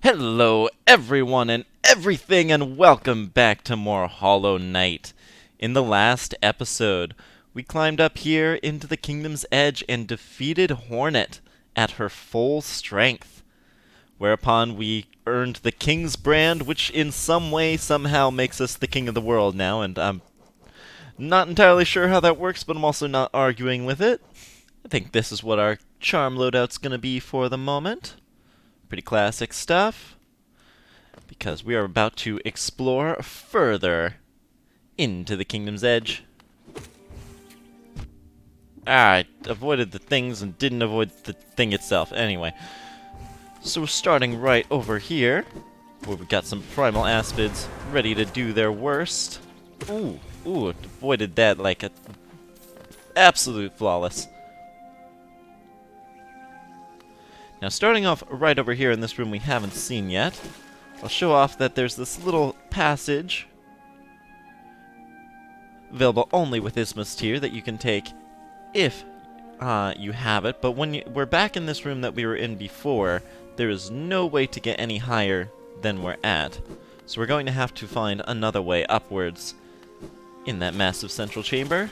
Hello, everyone and everything, and welcome back to more Hollow Knight. In the last episode, we climbed up here into the Kingdom's Edge and defeated Hornet at her full strength, whereupon we earned the King's Brand, which in some way somehow makes us the King of the World now, and I'm not entirely sure how that works, but I'm also not arguing with it. I think this is what our charm loadout's gonna be for the moment. Pretty classic stuff, because we are about to explore further into the Kingdom's Edge. I avoided the things and didn't avoid the thing itself. Anyway, so starting right over here, where we've got some primal aspids ready to do their worst. Ooh, avoided that like a absolute flawless. Now, starting off right over here in this room we haven't seen yet, I'll show off that there's this little passage available only with Isthmus tier that you can take if you have it, but when we're back in this room that we were in before, there is no way to get any higher than we're at. So we're going to have to find another way upwards in that massive central chamber.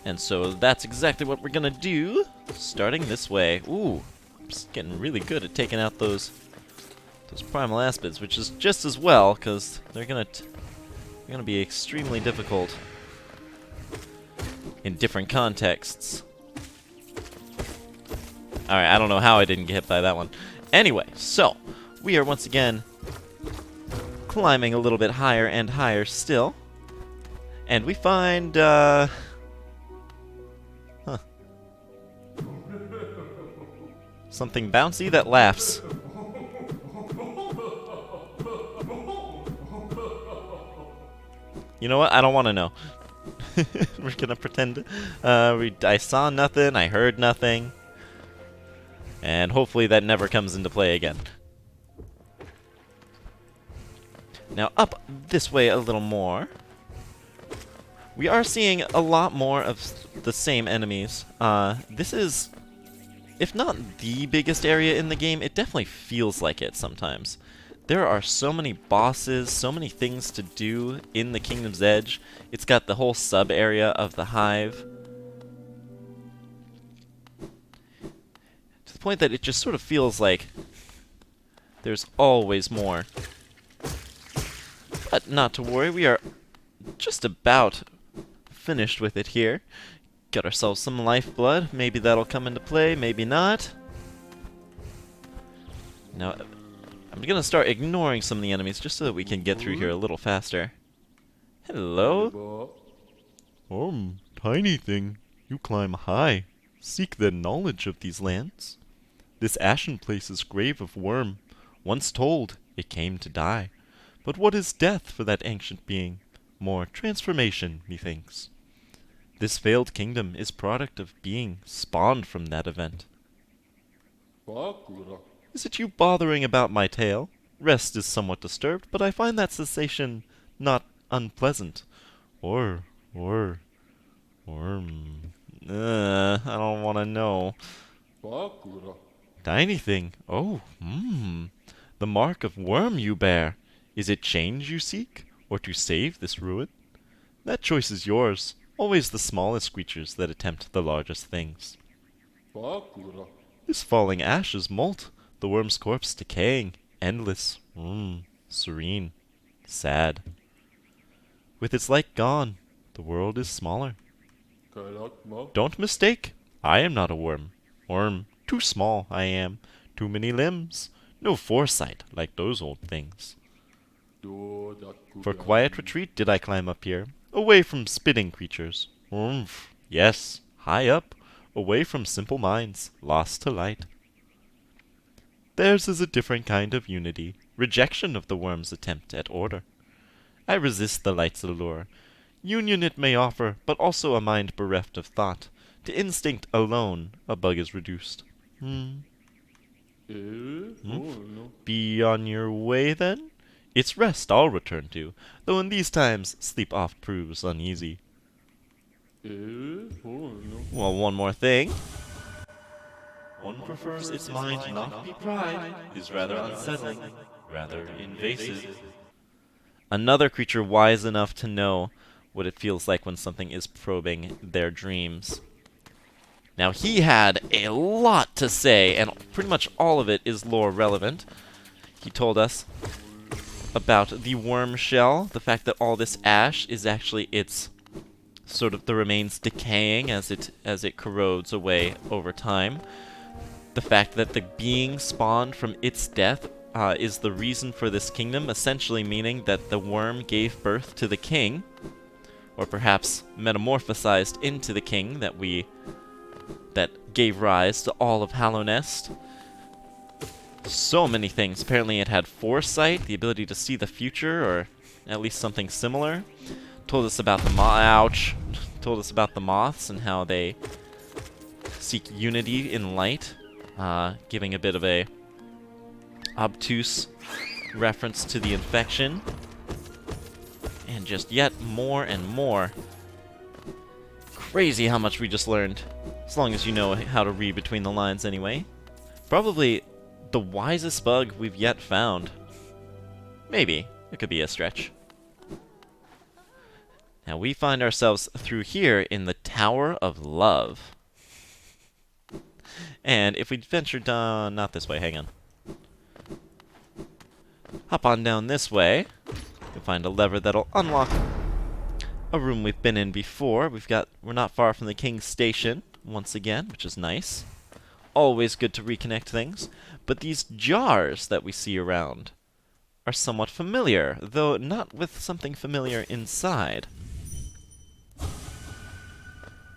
And so that's exactly what we're gonna do, starting this way. Ooh, I'm just getting really good at taking out those primal aspids, which is just as well, because they're gonna be extremely difficult in different contexts. Alright, I don't know how I didn't get hit by that one. Anyway, so we are once again climbing a little bit higher and higher still. And we find, something bouncy that laughs. You know what? I don't want to know. We're gonna pretend I saw nothing, I heard nothing, and hopefully that never comes into play again. Now up this way a little more, we are seeing a lot more of the same enemies. This is, if not the biggest area in the game, it definitely feels like it sometimes. There are so many bosses, so many things to do in the Kingdom's Edge. It's got the whole sub-area of the Hive, to the point that it just sort of feels like there's always more. But not to worry, we are just about finished with it here. Got ourselves some lifeblood. Maybe that'll come into play, maybe not. Now, I'm gonna start ignoring some of the enemies just so that we can get through here a little faster. Hello? Tiny thing, you climb high. Seek the knowledge of these lands. This ashen place is grave of worm. Once told, it came to die. But what is death for that ancient being? More transformation, methinks. This failed kingdom is product of being spawned from that event. Is it you bothering about my tale? Rest is somewhat disturbed, but I find that cessation not unpleasant. I don't want to know. Tiny thing. Oh, the mark of worm you bear. Is it change you seek, or to save this ruin? That choice is yours. Always the smallest creatures that attempt the largest things. This falling ashes molt, the worm's corpse decaying, endless, serene, sad. With its light gone, the world is smaller. Don't mistake, I am not a worm. Worm, too small I am, too many limbs, no foresight like those old things. For quiet retreat did I climb up here, away from spitting creatures. Yes, high up, away from simple minds, lost to light. Theirs is a different kind of unity, rejection of the worm's attempt at order. I resist the light's allure. Union it may offer, but also a mind bereft of thought. To instinct alone, a bug is reduced. Be on your way, then? It's rest I'll return to, though in these times sleep oft proves uneasy. Well, one more thing. One prefers its mind not be pride, is rather unsettling, rather invasive. Another creature wise enough to know what it feels like when something is probing their dreams. Now, he had a lot to say, and pretty much all of it is lore relevant. He told us about the worm shell, the fact that all this ash is actually its sort of the remains decaying as it corrodes away over time. The fact that the being spawned from its death is the reason for this kingdom, essentially meaning that the worm gave birth to the king, or perhaps metamorphosized into the king that gave rise to all of Hallownest. So many things. Apparently it had foresight, the ability to see the future, or at least something similar. Told us about the Told us about the moths and how they seek unity in light, giving a bit of a obtuse reference to the infection. And just yet more and more. Crazy how much we just learned. As long as you know how to read between the lines anyway. Probably the wisest bug we've yet found. Maybe. It could be a stretch. Now we find ourselves through here in the Tower of Love. And if we venture down... not this way, hang on. Hop on down this way. You'll find a lever that'll unlock a room we've been in before. We're not far from the King's Station once again, which is nice. Always good to reconnect things. But these jars that we see around are somewhat familiar, though not with something familiar inside.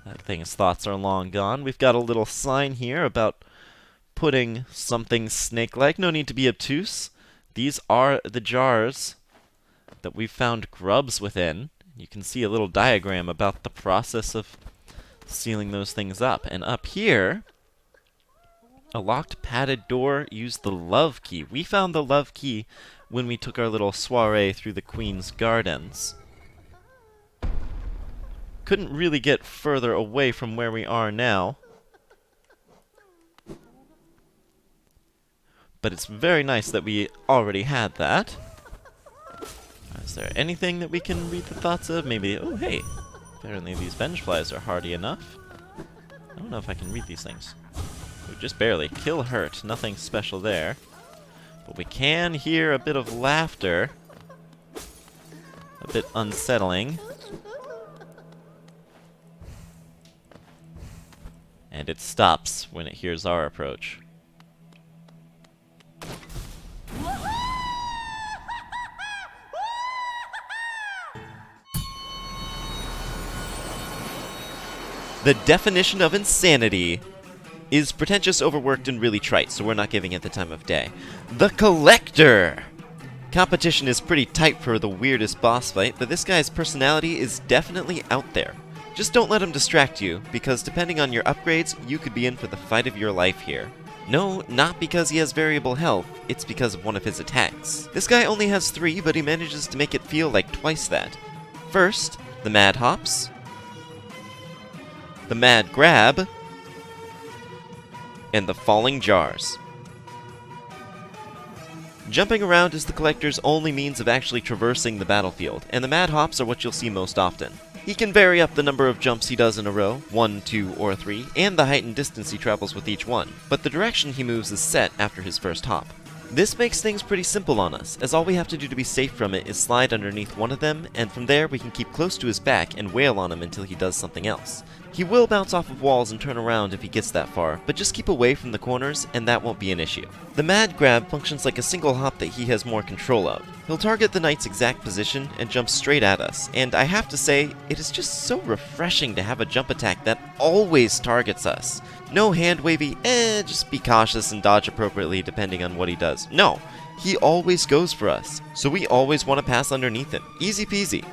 That thing's thoughts are long gone. We've got a little sign here about putting something snake-like. No need to be obtuse. These are the jars that we've found grubs within. You can see a little diagram about the process of sealing those things up. And up here, a locked padded door used the love key. We found the love key when we took our little soiree through the Queen's Gardens. Couldn't really get further away from where we are now. But it's very nice that we already had that. Is there anything that we can read the thoughts of? Maybe, oh hey, apparently these vengeflies are hardy enough. I don't know if I can read these things. Oh, just barely. Kill hurt, nothing special there. But we can hear a bit of laughter. A bit unsettling. And it stops when it hears our approach. The definition of insanity is pretentious, overworked, and really trite, so we're not giving it the time of day. The Collector! Competition is pretty tight for the weirdest boss fight, but this guy's personality is definitely out there. Just don't let him distract you, because depending on your upgrades, you could be in for the fight of your life here. No, not because he has variable health, it's because of one of his attacks. This guy only has 3, but he manages to make it feel like twice that. First, the Mad Hops, the Mad Grab, and the Falling Jars. Jumping around is the Collector's only means of actually traversing the battlefield, and the Mad Hops are what you'll see most often. He can vary up the number of jumps he does in a row, 1, 2, or 3, and the height and distance he travels with each one, but the direction he moves is set after his first hop. This makes things pretty simple on us, as all we have to do to be safe from it is slide underneath one of them, and from there we can keep close to his back and wail on him until he does something else. He will bounce off of walls and turn around if he gets that far, but just keep away from the corners and that won't be an issue. The Mad Grab functions like a single hop that he has more control of. He'll target the knight's exact position and jump straight at us, and I have to say, it is just so refreshing to have a jump attack that always targets us. No hand-wavy, just be cautious and dodge appropriately depending on what he does. No, he always goes for us, so we always want to pass underneath him. Easy peasy.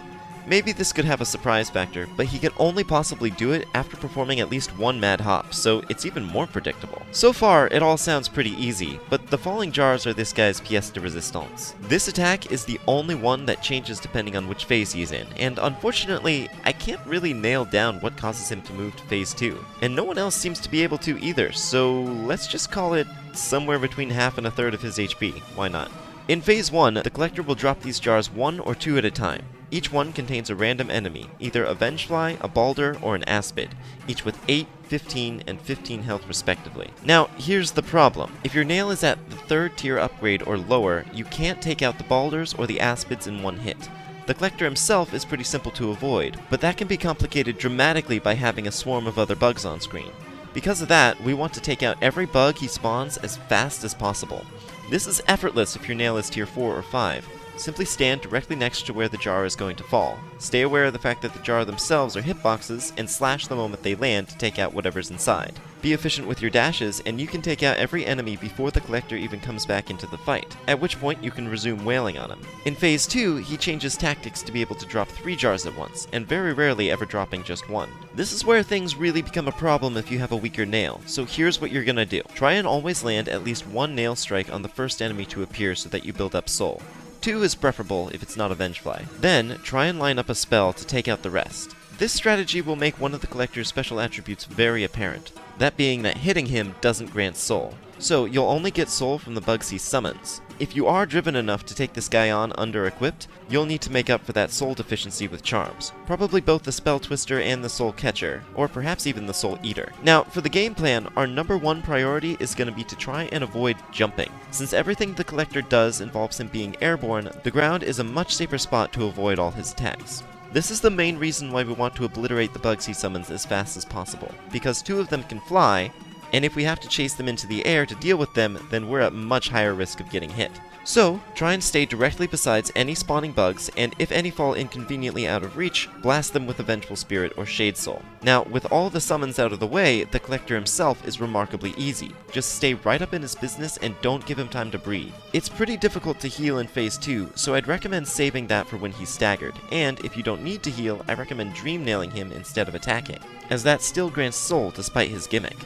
Maybe this could have a surprise factor, but he could only possibly do it after performing at least one mad hop, so it's even more predictable. So far, it all sounds pretty easy, but the falling jars are this guy's pièce de résistance. This attack is the only one that changes depending on which phase he's in, and unfortunately, I can't really nail down what causes him to move to phase 2. And no one else seems to be able to either, so let's just call it somewhere between half and a third of his HP. Why not? In phase 1, the collector will drop these jars 1 or 2 at a time. Each one contains a random enemy, either a Vengefly, a Balder, or an Aspid, each with 8, 15, and 15 health respectively. Now, here's the problem. If your nail is at the 3rd tier upgrade or lower, you can't take out the Balders or the Aspids in one hit. The collector himself is pretty simple to avoid, but that can be complicated dramatically by having a swarm of other bugs on screen. Because of that, we want to take out every bug he spawns as fast as possible. This is effortless if your nail is tier 4 or 5. Simply stand directly next to where the jar is going to fall. Stay aware of the fact that the jar themselves are hitboxes, and slash the moment they land to take out whatever's inside. Be efficient with your dashes, and you can take out every enemy before the collector even comes back into the fight, at which point you can resume wailing on him. In phase 2, he changes tactics to be able to drop 3 jars at once, and very rarely ever dropping just 1. This is where things really become a problem if you have a weaker nail, so here's what you're gonna do. Try and always land at least 1 nail strike on the first enemy to appear so that you build up soul. 2 is preferable if it's not a Vengefly. Then, try and line up a spell to take out the rest. This strategy will make one of the collector's special attributes very apparent, that being that hitting him doesn't grant soul. So, you'll only get soul from the bugs he summons. If you are driven enough to take this guy on under-equipped, you'll need to make up for that soul deficiency with charms. Probably both the Spell Twister and the Soul Catcher, or perhaps even the Soul Eater. Now, for the game plan, our number 1 priority is going to be to try and avoid jumping. Since everything the collector does involves him being airborne, the ground is a much safer spot to avoid all his attacks. This is the main reason why we want to obliterate the bugs he summons as fast as possible, because 2 of them can fly, and if we have to chase them into the air to deal with them, then we're at much higher risk of getting hit. So, try and stay directly besides any spawning bugs, and if any fall inconveniently out of reach, blast them with a Vengeful Spirit or Shade Soul. Now, with all the summons out of the way, the collector himself is remarkably easy. Just stay right up in his business and don't give him time to breathe. It's pretty difficult to heal in phase 2, so I'd recommend saving that for when he's staggered, and if you don't need to heal, I recommend Dream Nailing him instead of attacking, as that still grants soul despite his gimmick.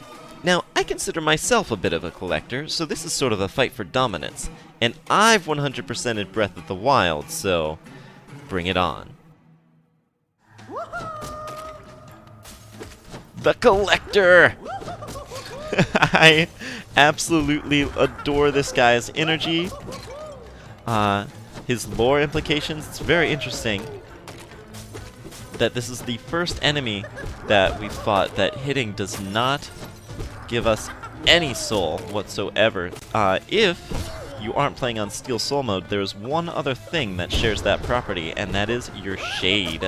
Now, I consider myself a bit of a collector, so this is sort of a fight for dominance, and I've 100%ed Breath of the Wild, so bring it on. The Collector! I absolutely adore this guy's energy. His lore implications, it's very interesting that this is the first enemy that we fought that hitting does not give us any soul whatsoever. If you aren't playing on Steel Soul mode, there's one other thing that shares that property, and that is your shade.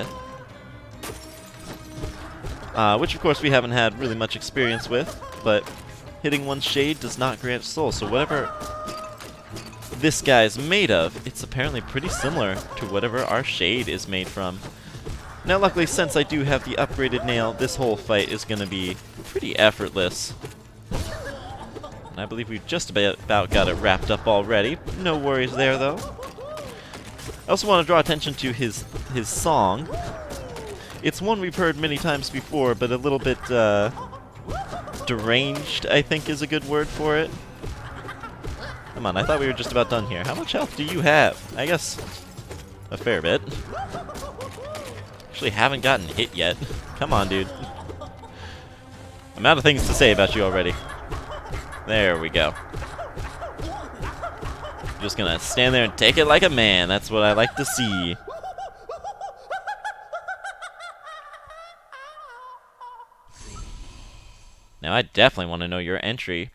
Which of course we haven't had really much experience with, but hitting one's shade does not grant soul, so whatever this guy's made of, it's apparently pretty similar to whatever our shade is made from. Now luckily, since I do have the upgraded nail, this whole fight is going to be pretty effortless. And I believe we've just about got it wrapped up already. No worries there, though. I also want to draw attention to his song. It's one we've heard many times before, but a little bit deranged, I think is a good word for it. Come on, I thought we were just about done here. How much health do you have? I guess a fair bit. Actually haven't gotten hit yet. Come on, dude. I'm out of things to say about you already. There we go. Just gonna stand there and take it like a man. That's what I like to see. Now I definitely want to know your entry.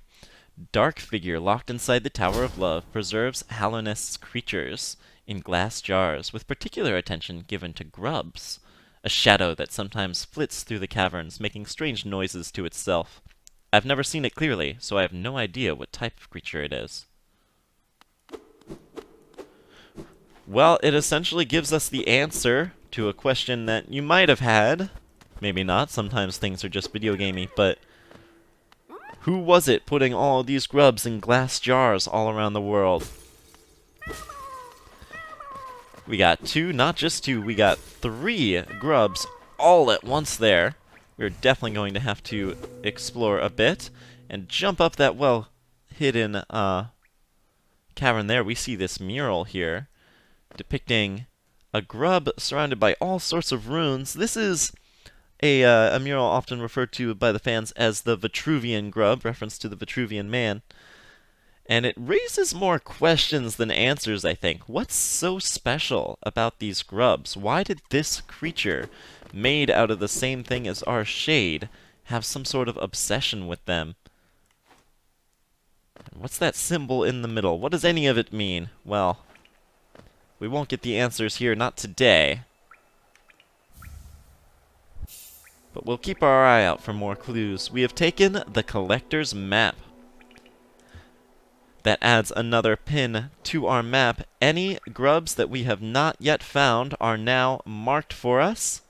Dark figure locked inside the Tower of Love preserves Hallownest's creatures in glass jars, with particular attention given to grubs. A shadow that sometimes flits through the caverns, making strange noises to itself. I've never seen it clearly, so I have no idea what type of creature it is. Well, it essentially gives us the answer to a question that you might have had. Maybe not, sometimes things are just video gamey, but who was it putting all these grubs in glass jars all around the world? We got two, not just two, we got three grubs all at once there. We're definitely going to have to explore a bit and jump up that well-hidden cavern there. We see this mural here depicting a grub surrounded by all sorts of runes. This is a mural often referred to by the fans as the Vitruvian grub, reference to the Vitruvian man. And it raises more questions than answers, I think. What's so special about these grubs? Why did this creature, made out of the same thing as our shade, have some sort of obsession with them? What's that symbol in the middle? What does any of it mean? Well, we won't get the answers here, not today. But we'll keep our eye out for more clues. We have taken the collector's map. That adds another pin to our map. Any grubs that we have not yet found are now marked for us.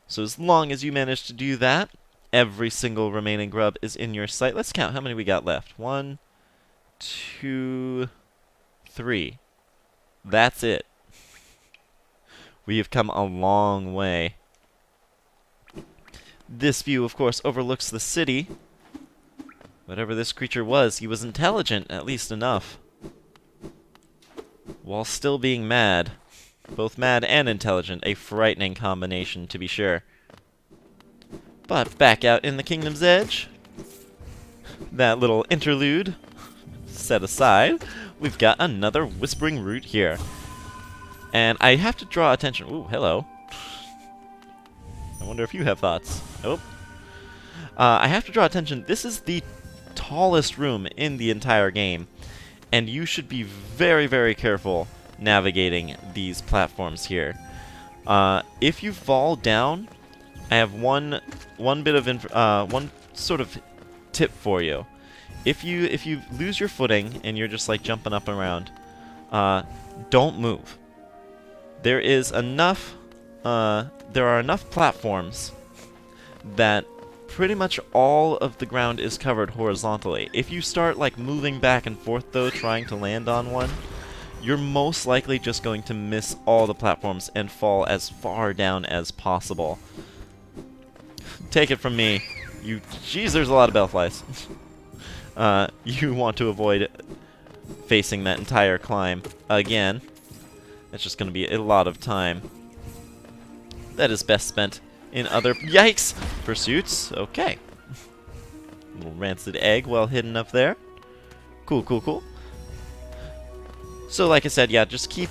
So as long as you manage to do that, every single remaining grub is in your sight. Let's count how many we got left. 1, 2, 3. That's it. We have come a long way. This view, of course, overlooks the city. Whatever this creature was, he was intelligent, at least enough. While still being mad. Both mad and intelligent, a frightening combination, to be sure. But back out in the Kingdom's Edge, that little interlude set aside, we've got another Whispering Root here. And I have to draw attention. Ooh, hello. I wonder if you have thoughts. Nope. I have to draw attention. This is the tallest room in the entire game, and you should be very, very careful navigating these platforms here. If you fall down, I have one bit of one sort of tip for you. If you lose your footing and you're just like jumping up and around, don't move. There is enough. There are enough platforms that pretty much all of the ground is covered horizontally. If you start like moving back and forth though, trying to land on one, you're most likely just going to miss all the platforms and fall as far down as possible. Take it from me. Jeez, there's a lot of bellflies. You want to avoid facing that entire climb again. That's just going to be a lot of time. That is best spent in other yikes pursuits. Okay. Little rancid egg well hidden up there. Cool, cool, cool. So like I said, yeah, just keep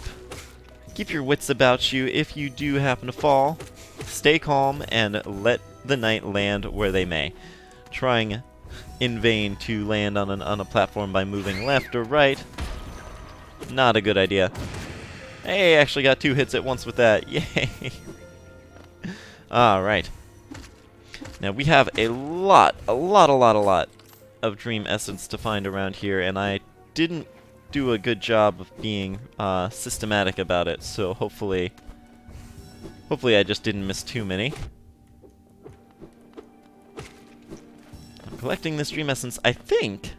your wits about you. If you do happen to fall, stay calm and let the knight land where they may. Trying in vain to land on a platform by moving left or right, not a good idea. Hey, actually got 2 hits at once with that. Yay! Alright. Now we have a lot of Dream Essence to find around here, and I didn't do a good job of being systematic about it, so hopefully I just didn't miss too many. I'm collecting this Dream Essence. I think,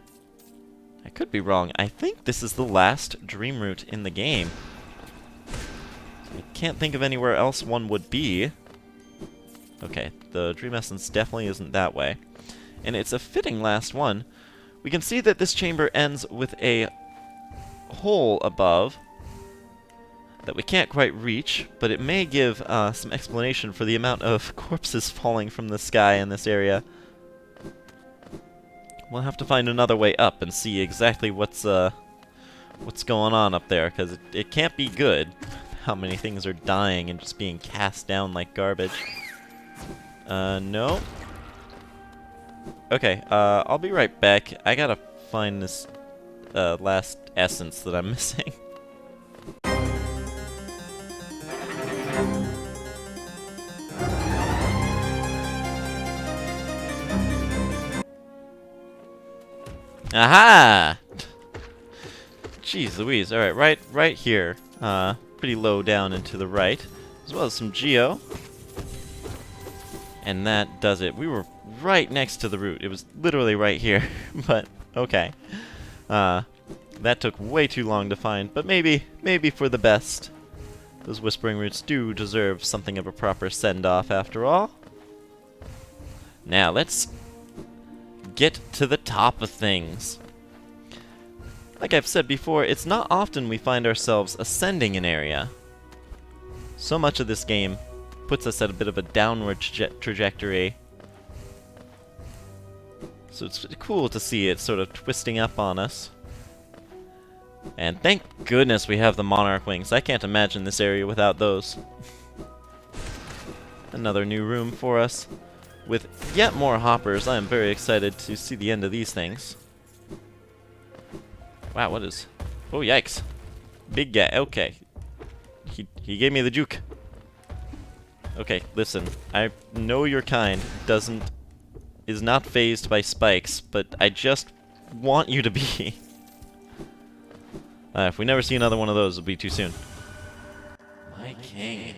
I could be wrong, I think this is the last Dream Root in the game. I can't think of anywhere else one would be. Okay, the Dream Essence definitely isn't that way. And it's a fitting last one. We can see that this chamber ends with a hole above that we can't quite reach, but it may give some explanation for the amount of corpses falling from the sky in this area. We'll have to find another way up and see exactly what's going on up there, because it can't be good how many things are dying and just being cast down like garbage. No. Okay, I'll be right back. I gotta find this last essence that I'm missing. Aha! Jeez Louise. Alright, right here. Pretty low down and to the right. As well as some geo. And that does it. We were right next to the root. It was literally right here. But, okay. That took way too long to find, but maybe for the best. Those Whispering Roots do deserve something of a proper send-off after all. Now, let's get to the top of things. Like I've said before, it's not often we find ourselves ascending an area. So much of this game puts us at a bit of a downward trajectory. So it's cool to see it sort of twisting up on us. And thank goodness we have the Monarch Wings. I can't imagine this area without those. Another new room for us, with yet more hoppers. I am very excited to see the end of these things. Wow, what is... Oh, yikes. Big guy. Okay. He gave me the juke. Okay, listen. I know your kind is not phased by spikes, but I just want you to be. If we never see another one of those, it'll be too soon. My king.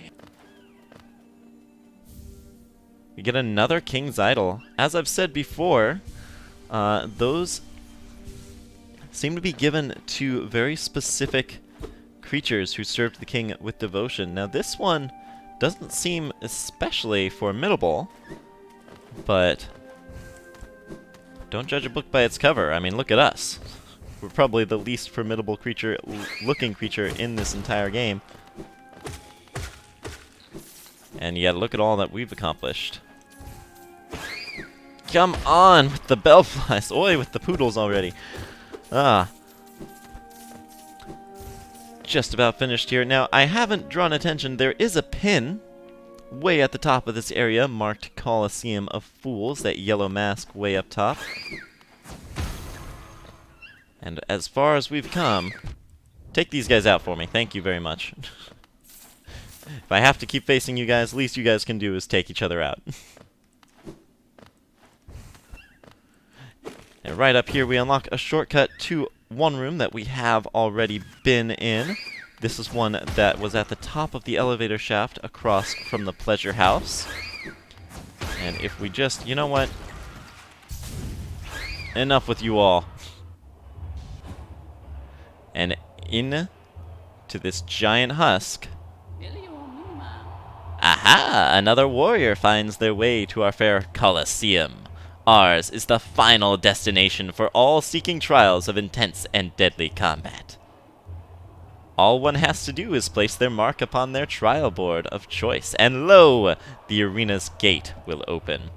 We get another King's Idol. As I've said before, those seem to be given to very specific creatures who served the king with devotion. Now this one doesn't seem especially formidable, but don't judge a book by its cover. I mean, look at us. We're probably the least formidable looking creature in this entire game. And yet, look at all that we've accomplished. Come on with the bellflies. Oi, with the poodles already. Just about finished here. Now, I haven't drawn attention. There is a pin way at the top of this area marked Colosseum of Fools, that yellow mask way up top. And as far as we've come, take these guys out for me. Thank you very much. If I have to keep facing you guys, least you guys can do is take each other out. And right up here, we unlock a shortcut to one room that we have already been in. This is one that was at the top of the elevator shaft across from the pleasure house. And if we just... You know what? Enough with you all. And in to this giant husk. Aha! Another warrior finds their way to our fair Colosseum. Ours is the final destination for all seeking trials of intense and deadly combat. All one has to do is place their mark upon their trial board of choice, and lo! The arena's gate will open.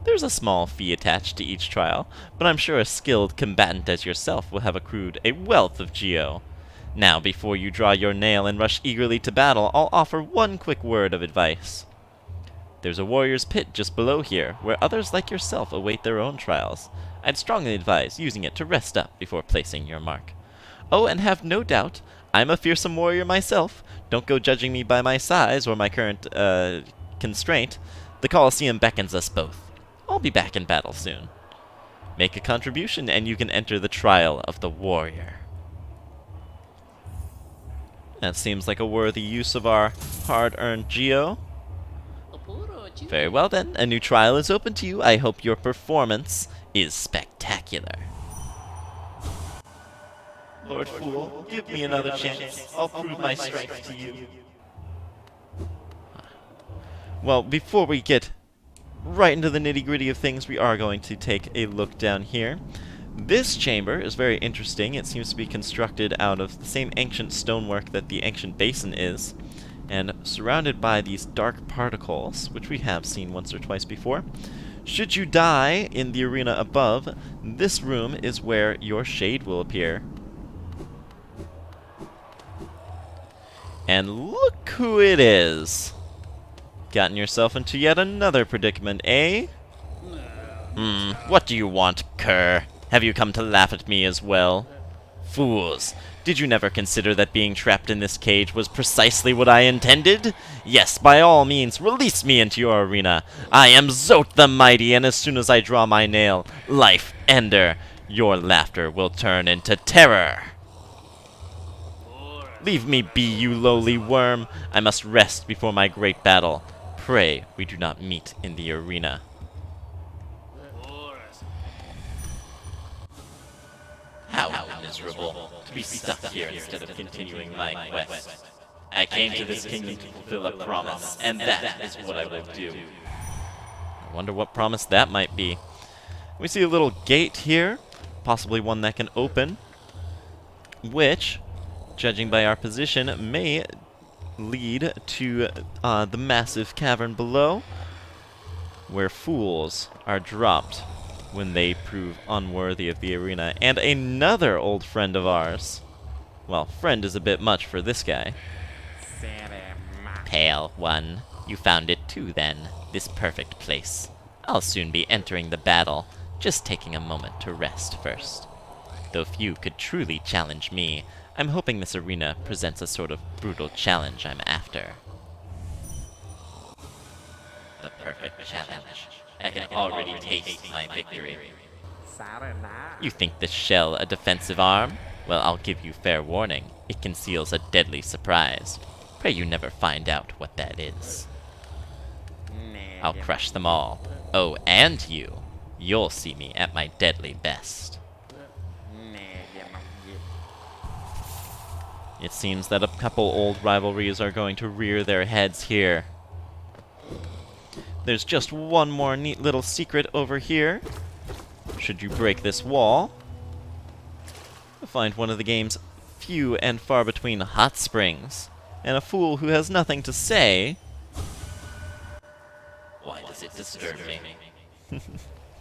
There's a small fee attached to each trial, but I'm sure a skilled combatant as yourself will have accrued a wealth of geo. Now, before you draw your nail and rush eagerly to battle, I'll offer one quick word of advice. There's a warrior's pit just below here, where others like yourself await their own trials. I'd strongly advise using it to rest up before placing your mark. Oh, and have no doubt, I'm a fearsome warrior myself. Don't go judging me by my size or my current, constraint. The Colosseum beckons us both. I'll be back in battle soon. Make a contribution and you can enter the trial of the warrior. That seems like a worthy use of our hard-earned geo. Very well then, a new trial is open to you. I hope your performance is spectacular. Lord Fool, give me another chance. I'll prove my strength to you. Well, before we get right into the nitty-gritty of things, we are going to take a look down here. This chamber is very interesting. It seems to be constructed out of the same ancient stonework that the ancient basin is, and surrounded by these dark particles, which we have seen once or twice before. Should you die in the arena above, this room is where your shade will appear. And look who it is! Gotten yourself into yet another predicament, eh? What do you want, cur? Have you come to laugh at me as well? Fools! Did you never consider that being trapped in this cage was precisely what I intended? Yes, by all means, release me into your arena. I am Zote the Mighty, and as soon as I draw my nail, Life Ender, your laughter will turn into terror. Leave me be, you lowly worm. I must rest before my great battle. Pray we do not meet in the arena. How miserable to be stuck here instead of continuing my quest. I came to this kingdom to fulfill a promise, and that is what I will do. I wonder what promise that might be. We see a little gate here, possibly one that can open, which, judging by our position, may lead to the massive cavern below, where fools are dropped when they prove unworthy of the arena. And another old friend of ours. Well, friend is a bit much for this guy. Pale one, you found it too then, this perfect place. I'll soon be entering the battle, just taking a moment to rest first. Though few could truly challenge me, I'm hoping this arena presents a sort of brutal challenge I'm after. The perfect challenge. I can already taste my victory. You think this shell a defensive arm? Well, I'll give you fair warning. It conceals a deadly surprise. Pray you never find out what that is. I'll crush them all. Oh, and you. You'll see me at my deadly best. It seems that a couple old rivalries are going to rear their heads here. There's just one more neat little secret over here. Should you break this wall, you'll find one of the game's few and far between hot springs. And a fool who has nothing to say. Why does it disturb me?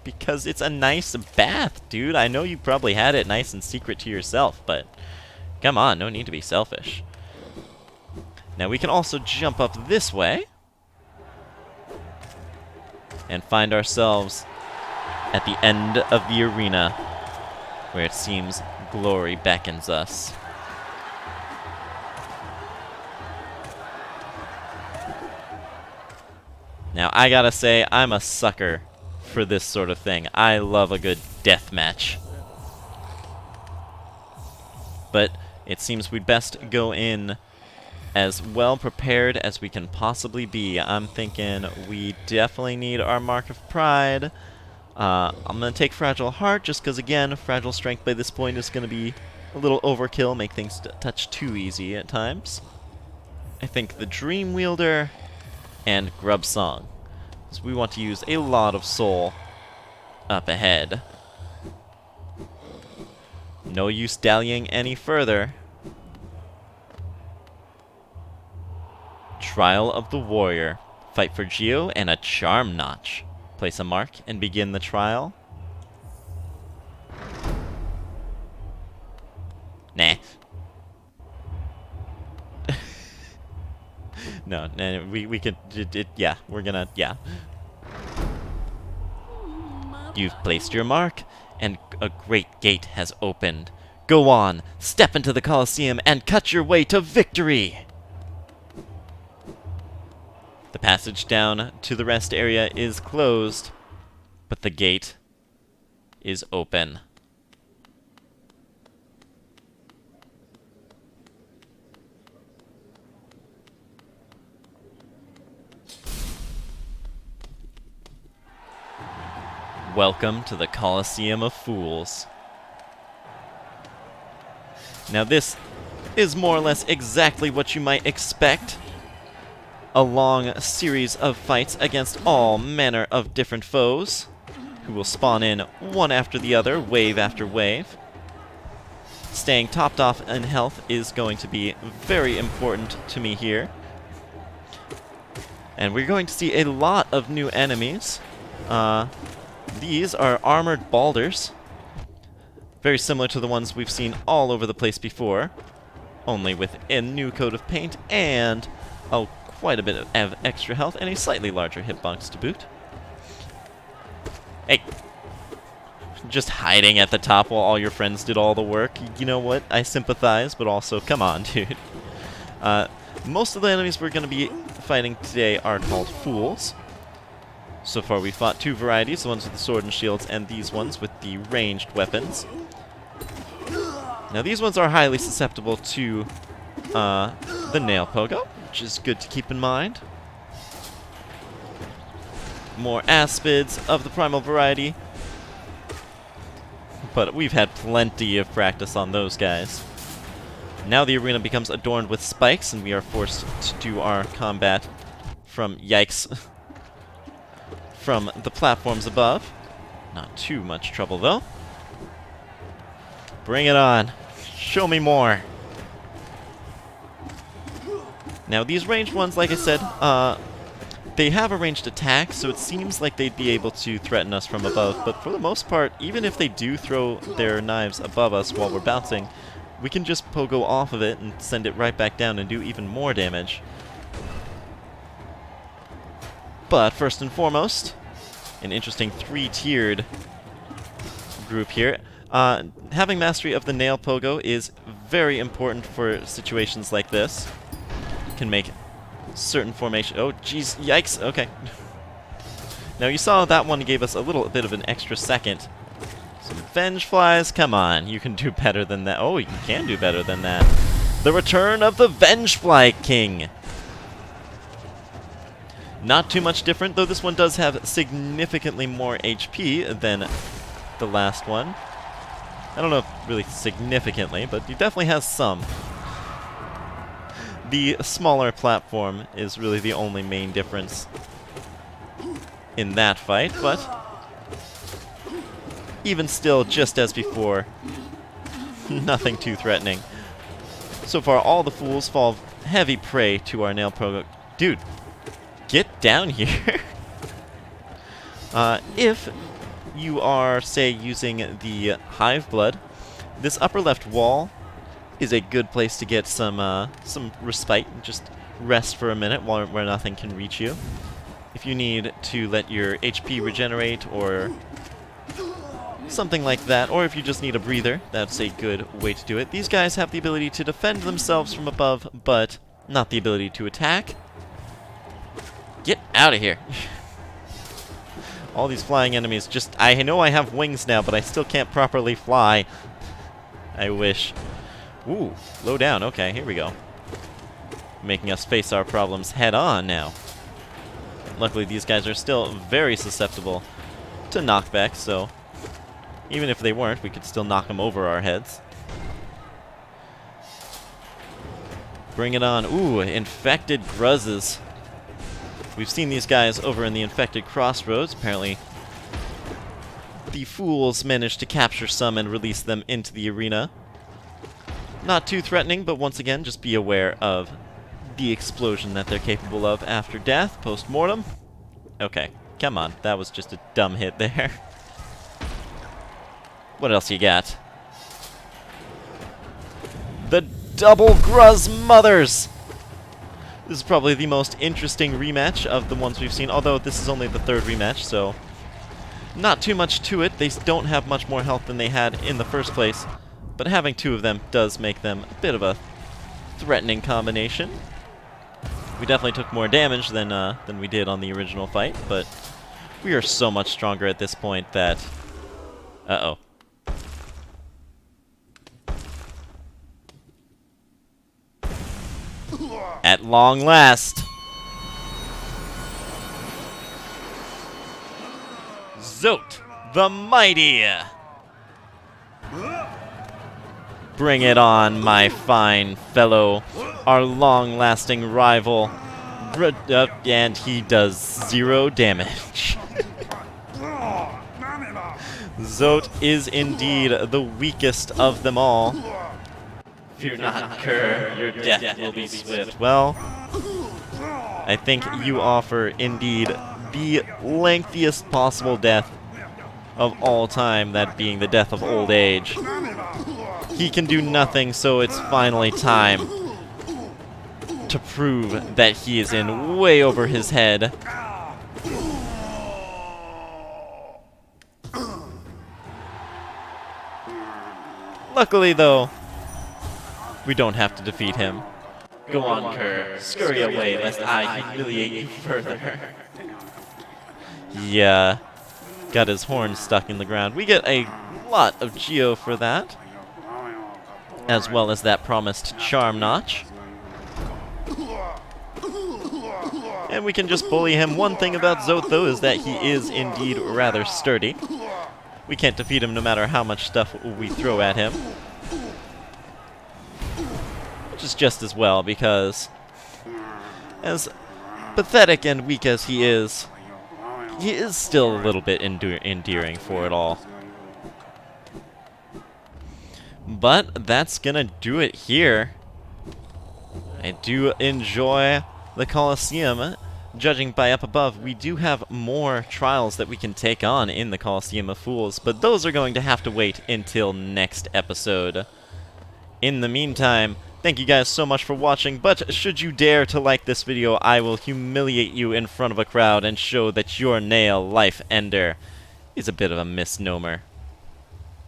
Because it's a nice bath, dude. I know you probably had it nice and secret to yourself, but come on, no need to be selfish. Now we can also jump up this way and find ourselves at the end of the arena, where it seems glory beckons us. Now, I gotta say, I'm a sucker for this sort of thing. I love a good death match. But it seems we'd best go in as well prepared as we can possibly be. I'm thinking we definitely need our Mark of Pride. I'm going to take Fragile Heart, just because, again, Fragile Strength by this point is going to be a little overkill, make things touch too easy at times. I think the Dream Wielder and Grub Song, because we want to use a lot of soul up ahead. No use dallying any further. Trial of the Warrior. Fight for Geo and a Charm Notch. Place a mark and begin the trial. Nah. No, we could, yeah, we're gonna, yeah. You've placed your mark, and a great gate has opened. Go on, step into the Colosseum, and cut your way to victory! The passage down to the rest area is closed, but the gate is open. Welcome to the Colosseum of Fools. Now this is more or less exactly what you might expect. A long series of fights against all manner of different foes, who will spawn in one after the other, wave after wave. Staying topped off in health is going to be very important to me here. And we're going to see a lot of new enemies. These are armored balders, very similar to the ones we've seen all over the place before, only with a new coat of paint and quite a bit of extra health and a slightly larger hitbox to boot. Hey, just hiding at the top while all your friends did all the work. You know what? I sympathize, but also, come on, dude. Most of the enemies we're going to be fighting today are called Fools. So far we fought two varieties, the ones with the sword and shields, and these ones with the ranged weapons. Now these ones are highly susceptible to the nail pogo, which is good to keep in mind. More aspids of the primal variety. but we've had plenty of practice on those guys. Now the arena becomes adorned with spikes, and we are forced to do our combat from, yikes, from the platforms above. Not too much trouble, though. Bring it on. Show me more. Now, these ranged ones, like I said, they have a ranged attack, so it seems like they'd be able to threaten us from above, but for the most part, even if they do throw their knives above us while we're bouncing, we can just pogo off of it and send it right back down and do even more damage. But first and foremost, an interesting three-tiered group here. Having mastery of the nail pogo is very important for situations like this. Can make certain formation. Oh, jeez, yikes. Okay. Now you saw that one gave us a little bit of an extra second. Some Venge Flies, come on, you can do better than that. Oh, you can do better than that. The return of the Venge Fly King. Not too much different, though this one does have significantly more HP than the last one. I don't know if really significantly, but he definitely has some. The smaller platform is really the only main difference in that fight, but even still, just as before, nothing too threatening. So far, all the fools fall heavy prey to our nail pogo. Dude, get down here. If you are, say, using the Hive Blood, this upper left wall is a good place to get some respite. Just rest for a minute where nothing can reach you. If you need to let your HP regenerate or something like that, or if you just need a breather, that's a good way to do it. These guys have the ability to defend themselves from above, but not the ability to attack. Get out of here. All these flying enemies just... I know I have wings now, but I still can't properly fly. I wish. Ooh, low down. Okay, here we go. Making us face our problems head on now. Luckily, these guys are still very susceptible to knockback, so even if they weren't, we could still knock them over our heads. Bring it on. Ooh, infected Gruzzes. We've seen these guys over in the infected crossroads. Apparently, the fools managed to capture some and release them into the arena. Not too threatening, but once again, just be aware of the explosion that they're capable of after death, post-mortem. Okay, come on. That was just a dumb hit there. What else you got? The double Gruz Mothers! This is probably the most interesting rematch of the ones we've seen, although this is only the third rematch, so not too much to it. They don't have much more health than they had in the first place, but having two of them does make them a bit of a threatening combination. We definitely took more damage than we did on the original fight, but we are so much stronger at this point that... Uh-oh. At long last. Zote the Mighty. Bring it on, my fine fellow. Our long-lasting rival. And he does 0 damage. Zote is indeed the weakest of them all. Fear not, Kerr, your death will be swift. Well, I think you offer, indeed, the lengthiest possible death of all time, that being the death of old age. He can do nothing, so it's finally time to prove that he is in way over his head. Luckily, though, we don't have to defeat him. Go on, Kerr. Scurry away, lest I humiliate you further. Yeah. Got his horn stuck in the ground. We get a lot of Geo for that, as well as that promised Charm Notch. And we can just bully him. One thing about Zote, though, is that he is indeed rather sturdy. We can't defeat him no matter how much stuff we throw at him. Which is just as well, because as pathetic and weak as he is still a little bit endearing for it all. But that's gonna do it here. I do enjoy the Colosseum. Judging by up above, we do have more trials that we can take on in the Colosseum of Fools, but those are going to have to wait until next episode. In the meantime, thank you guys so much for watching, but should you dare to like this video, I will humiliate you in front of a crowd and show that your nail life ender is a bit of a misnomer.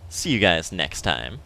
See you guys next time.